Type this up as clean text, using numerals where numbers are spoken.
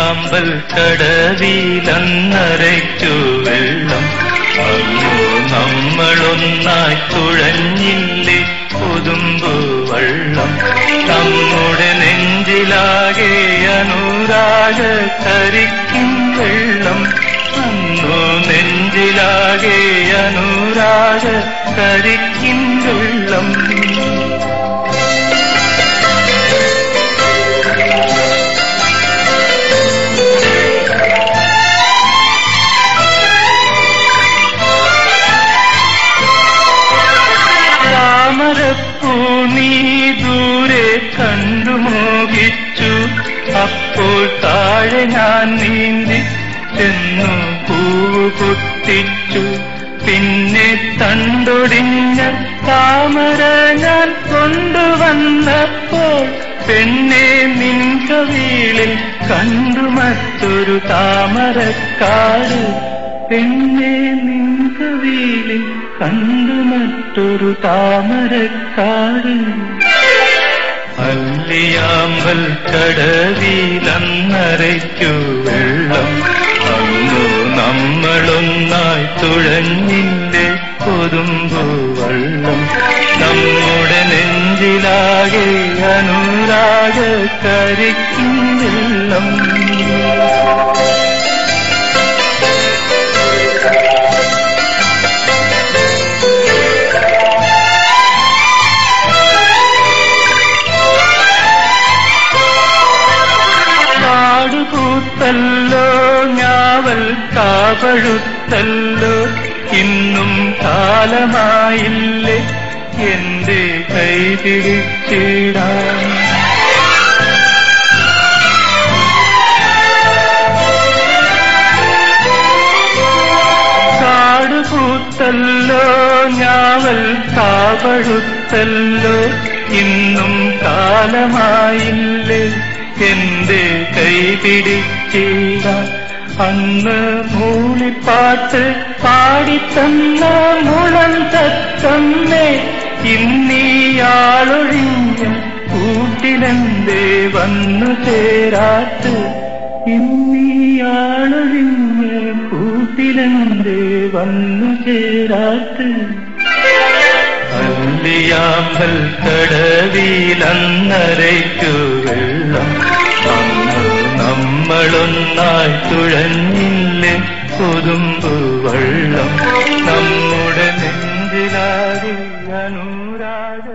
ാമ്പൽ കടവിലന്നരയ്ക്കു വെള്ളം അന്നു നമ്മളൊന്നായി തുഴഞ്ഞില്ലേ കൊതുമ്പു വള്ളം നമ്മുടെ നെഞ്ചിലാകെ അനുരാഗ കരിക്കും വെള്ളം അന്നു നെഞ്ചിലാകെ അനുരാഗ കരിക്കും വെള്ളം നീ ദൂരെ കണ്ടു മോഹിച്ചു അപ്പോൾ താഴെ ഞാൻ നീന്തി ചെന്നു പൂവ് പൊട്ടിച്ചു പിന്നെ തണ്ടൊടിഞ്ഞ താമര ഞാൻ കൊണ്ടുവന്നപ്പോൾ പെണ്ണെ നിൻ കവിളിൽ കണ്ടു മറ്റൊരു താമരക്കാട് പെണ്ണെ നിൻ കവിളിൽ കണ്ടു മറ്റൊരു താമരക്കാട് അല്ലിയാമ്പൽ കടവിലന്നരയ്ക്കു വെള്ളം അന്നു നമ്മളൊന്നായി തുഴഞ്ഞില്ലേ കൊതുമ്പു വള്ളം നമ്മുടെ നെഞ്ചിലാകെ അനുരാഗ കരിക്കും വെള്ളം പൂത്തല്ലോ ഞാവൽ കാപഴുത്തല്ലോ ഇന്നും കാലമായില്ലേ എന്റെ കൈ പിടിച്ചിടാൻ കാടുപൂത്തല്ലോ ഞാവൽ കാപഴുത്തല്ലോ ഇന്നും കാലമായില്ലേ എന്റെ കൈ പിടിച്ചിടാൻ അന്ന് മൂളിപ്പാട്ട് പാടിത്തന്ന മുളം തത്തമ്മേ ഇന്നീയാളൊഴിഞ്ഞ കൂട്ടിലെന്തേ വന്നു ചേരാത്ത് ഇന്നീയാളൊഴിഞ്ഞ കൂട്ടിലെന്തേ വന്നു ചേരാത്ത് അല്ലിയാമ്പൽ കടവിലന്നരയ്ക്കു വെള്ളം അന്ന് നമ്മളൊന്നായി തുഴഞ്ഞില്ലേ കൊതുമ്പു വള്ളം നമ്മുടെ നെഞ്ചിലാകെ അനുരാഗ